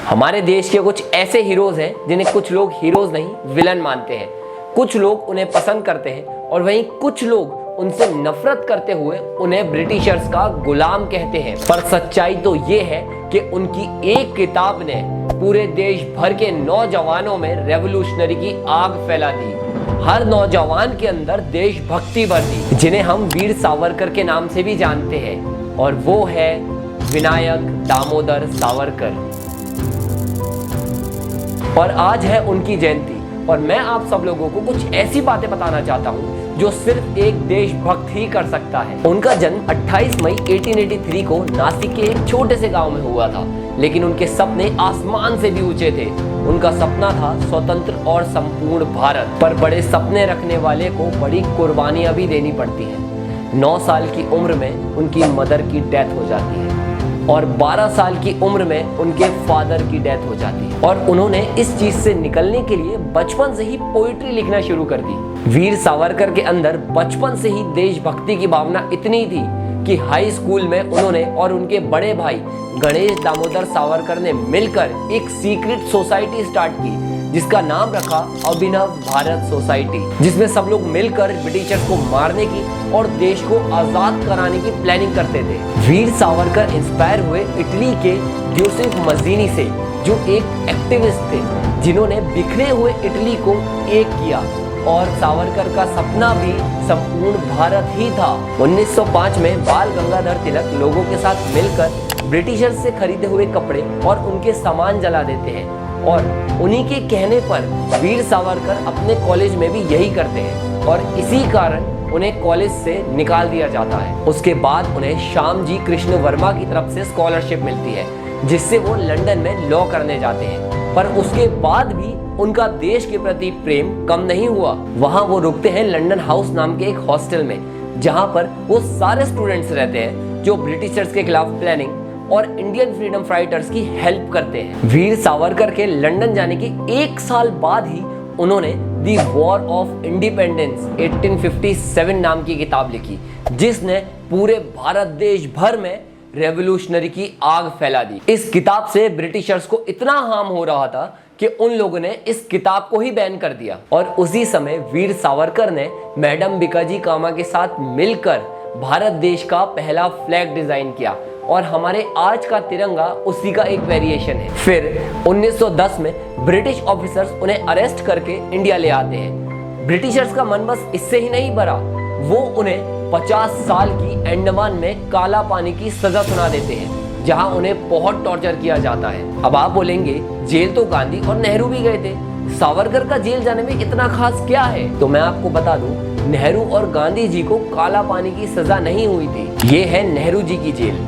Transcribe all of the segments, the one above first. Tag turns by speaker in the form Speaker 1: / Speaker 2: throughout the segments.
Speaker 1: हमारे देश के कुछ ऐसे हीरोज हैं जिन्हें कुछ लोग हीरोज नहीं विलन मानते हैं। कुछ लोग उन्हें पसंद करते हैं और वहीं कुछ लोग उनसे नफरत करते हुए उन्हें ब्रिटिशर्स का गुलाम कहते हैं। पर सच्चाई तो ये है कि उनकी एक किताब ने पूरे देश भर के नौजवानों में रेवोल्यूशनरी की आग फैला दी। हर नौजवान के अंदर देशभक्ति भर दी, जिन्हें हम वीर सावरकर के नाम से भी जानते हैं, और वो है विनायक दामोदर सावरकर। और आज है उनकी जयंती और मैं आप सब लोगों को कुछ ऐसी बातें बताना चाहता हूँ जो सिर्फ एक देशभक्त ही कर सकता है। उनका जन्म 28 मई 1883 को नासिक के एक छोटे से गांव में हुआ था, लेकिन उनके सपने आसमान से भी ऊंचे थे। उनका सपना था स्वतंत्र और संपूर्ण भारत। पर बड़े सपने रखने वाले को बड़ी कुर्बानियां भी देनी पड़ती हैं। 9 साल की उम्र में उनकी मदर की डेथ हो जाती है और 12 साल की उम्र में उनके फादर की डेथ हो जाती है, और उन्होंने इस चीज से निकलने के लिए बचपन से ही पोइट्री लिखना शुरू कर दी। वीर सावरकर के अंदर बचपन से ही देशभक्ति की भावना इतनी थी कि हाई स्कूल में उन्होंने और उनके बड़े भाई गणेश दामोदर सावरकर ने मिलकर एक सीक्रेट सोसाइटी स्टार्ट की, जिसका नाम रखा अभिनव भारत सोसाइटी, जिसमें सब लोग मिलकर ब्रिटिशर्स को मारने की और देश को आजाद कराने की प्लानिंग करते थे। वीर सावरकर इंस्पायर हुए इटली के यूसुफ मजीनी से, जो एक एक्टिविस्ट थे जिन्होंने बिखरे हुए इटली को एक किया, और सावरकर का सपना भी संपूर्ण भारत ही था। 1905 में बाल गंगाधर तिलक लोगों के साथ मिलकर ब्रिटिशर्स से खरीदे हुए कपड़े और उनके सामान जला देते हैं, और उन्हीं के कहने पर वीर सावरकर अपने कॉलेज में भी यही करते हैं, और इसी कारण उन्हें कॉलेज से निकाल दिया जाता है। उसके बाद उन्हें श्यामजी कृष्ण वर्मा की तरफ से स्कॉलरशिप मिलती है, जिससे वो लंदन में लॉ करने जाते हैं। पर उसके बाद भी उनका देश के प्रति प्रेम कम नहीं हुआ। वहां वो रुकते हैं लंदन हाउस नाम के एक हॉस्टल में, जहां पर वो सारे स्टूडेंट्स रहते हैं जो ब्रिटिशर्स के खिलाफ प्लानिंग और इंडियन फ्रीडम फाइटर्स की हेल्प करते हैं। वीर सावरकर के लंदन जाने के 1 साल बाद ही उन्होंने दी वॉर ऑफ इंडिपेंडेंस 1857 नाम की किताब लिखी, जिसने पूरे भारत देश भर में रेवोल्यूशनरी की आग फैला दी। इस किताब से ब्रिटिशर्स को इतना हार्म हो रहा था कि उन लोगों ने इस किताब को ही बैन कर दिया, और उसी समय वीर सावरकर ने मैडम भिकाजी कामा के साथ मिलकर भारत देश का पहला फ्लैग डिजाइन किया, और हमारे आज का तिरंगा उसी का एक वेरिएशन है। फिर 1910 में ब्रिटिश ऑफिसर्स उन्हें अरेस्ट करके इंडिया ले आते हैं। ब्रिटिशर्स का मन बस इससे ही नहीं भरा, वो उन्हें 50 साल की अंडमान में काला पानी की सजा सुना देते हैं, जहां उन्हें बहुत टॉर्चर किया जाता है। अब आप बोलेंगे जेल तो गांधी और नेहरू भी गए थे, सावरकर का जेल जाने में इतना खास क्या है? तो मैं आपको बता दूं, नेहरू और गांधी जी को काला पानी की सजा नहीं हुई थी। ये है नेहरू जी की जेल,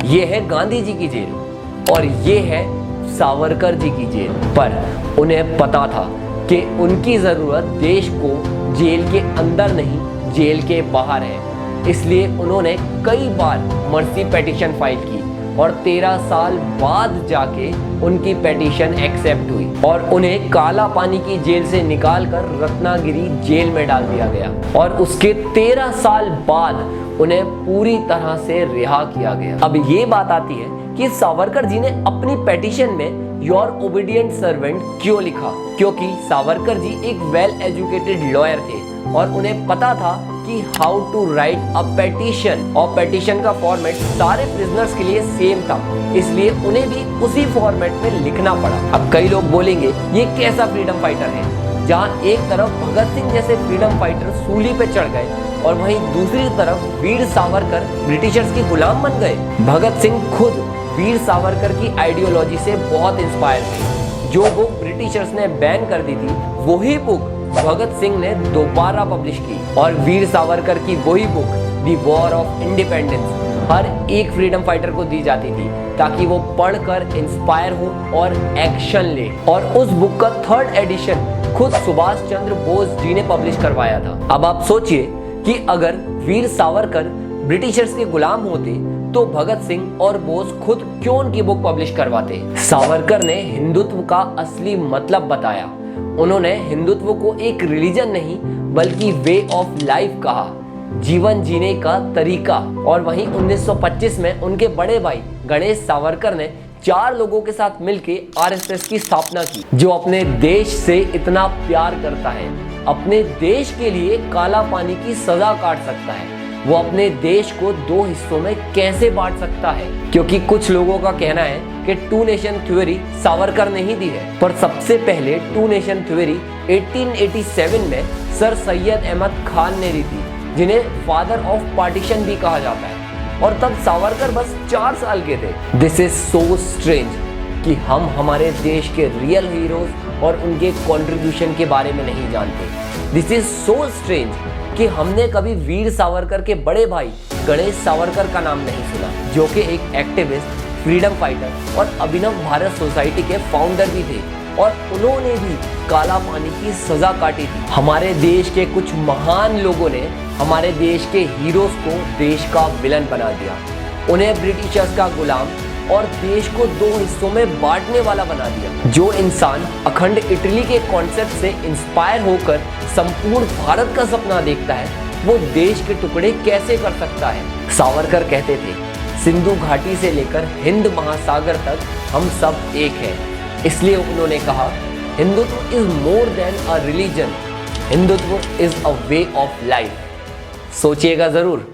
Speaker 1: ये है गांधी जी की जेल, और ये है सावरकर जी की जेल। पर उन्हें पता था कि उनकी जरूरत देश को जेल के अंदर नहीं, जेल के बाहर है। इसलिए उन्होंने कई बार मर्सी पेटिशन फाइल की, और 13 साल बाद जाके उनकी पेटिशन एक्सेप्ट हुई और उन्हें काला पानी की जेल से निकालकर रत्नागिरी जेल में डाल दिया गया, और उसके 13 साल बाद उन्हें पूरी तरह से रिहा किया गया। अब ये बात आती है कि सावरकर जी ने अपनी पेटिशन में योर ओबीडिएंट सर्वेंट क्यों लिखा? क्योंकि सावरकर जी एक वेल एजुकेटेड लॉयर थे और उन्हें पता था कि how to write a petition, और पेटिशन का फॉर्मेट सारे प्रिजनर्स के लिए सेम था, इसलिए उन्हें भी उसी फॉर्मेट में लिखना पड़ा। अब कई लोग बोलेंगे ये कैसा फ्रीडम फाइटर है, जहां एक तरफ भगत सिंह जैसे फ्रीडम फाइटर सूली पे चढ़ गए और वहीं दूसरी तरफ वीर सावरकर ब्रिटिशर्स के गुलाम बन गए। भगत सिंह खुद वीर सावरकर की आइडियोलॉजी से बहुत इंस्पायर थे। जो बुक ब्रिटिशर्स ने बैन कर दी थी, वही बुक भगत सिंह ने दोबारा पब्लिश की, और वीर सावरकर की वही book the war of independence हर एक फ्रीडम फाइटर को दी जाती थी, ताकि वो पढ़कर इंस्पायर हो और एक्शन ले। और उस बुक का 3rd एडिशन खुद सुभाष चंद्र बोस जी ने पब्लिश करवाया था। अब आप सोचिए कि अगर वीर सावरकर ब्रिटिशर्स के गुलाम होते तो भगत सिंह और बोस खुद क्यों उनकी बुक पब्लिश करवाते? सावरकर ने हिंदुत्व का असली मतलब बताया। उन्होंने हिंदुत्व को एक रिलीजन नहीं बल्कि वे ऑफ लाइफ कहा, जीवन जीने का तरीका। और वहीं 1925 में उनके बड़े भाई गणेश सावरकर ने 4 लोगों के साथ मिलकर आरएसएस की स्थापना की, जो अपने देश से इतना प्यार करता है, अपने देश के लिए काला पानी की सजा काट सकता है, वो अपने देश को 2 हिस्सों में कैसे बांट सकता है? क्योंकि कुछ लोगों का कहना है कि 2 नेशन थ्योरी सावरकर ने ही दी है, पर सबसे पहले 2 नेशन थ्योरी 1887 में सर सैयद अहमद खान ने दी थी, जिन्हें फादर ऑफ पार्टीशन भी कहा जाता है। और तब सावरकर बस 4 साल के थे। दिस इज सो स्ट्रेंज कि हम हमारे देश के रियल हीरोज और उनके कंट्रीब्यूशन के बारे में नहीं जानते। दिस इज सो स्ट्रेंज कि हमने कभी वीर सावरकर के बड़े भाई गणेश सावरकर का नाम नहीं सुना, जो कि एक एक्टिविस्ट, फ्रीडम फाइटर और अभिनव भारत सोसाइटी के फाउंडर भी थे, और उन्होंने भी काला पानी की सजा काटी थी। हमारे देश के कुछ महान लोगों ने हमारे देश के हीरोज को देश का विलन बना दिया, उन्हें ब्रिटिशर्स का गुलाम और देश को 2 हिस्सों में बांटने वाला बना दिया। जो इंसान अखंड इटली के कॉन्सेप्ट से इंस्पायर होकर संपूर्ण भारत का सपना देखता है, वो देश के टुकड़े कैसे कर सकता है? सावरकर कहते थे, सिंधु घाटी से लेकर हिंद महासागर तक हम सब एक हैं। इसलिए उन्होंने कहा, Hindutva is more than a religion, Hindutva is a way of life. सोचिएगा जरूर।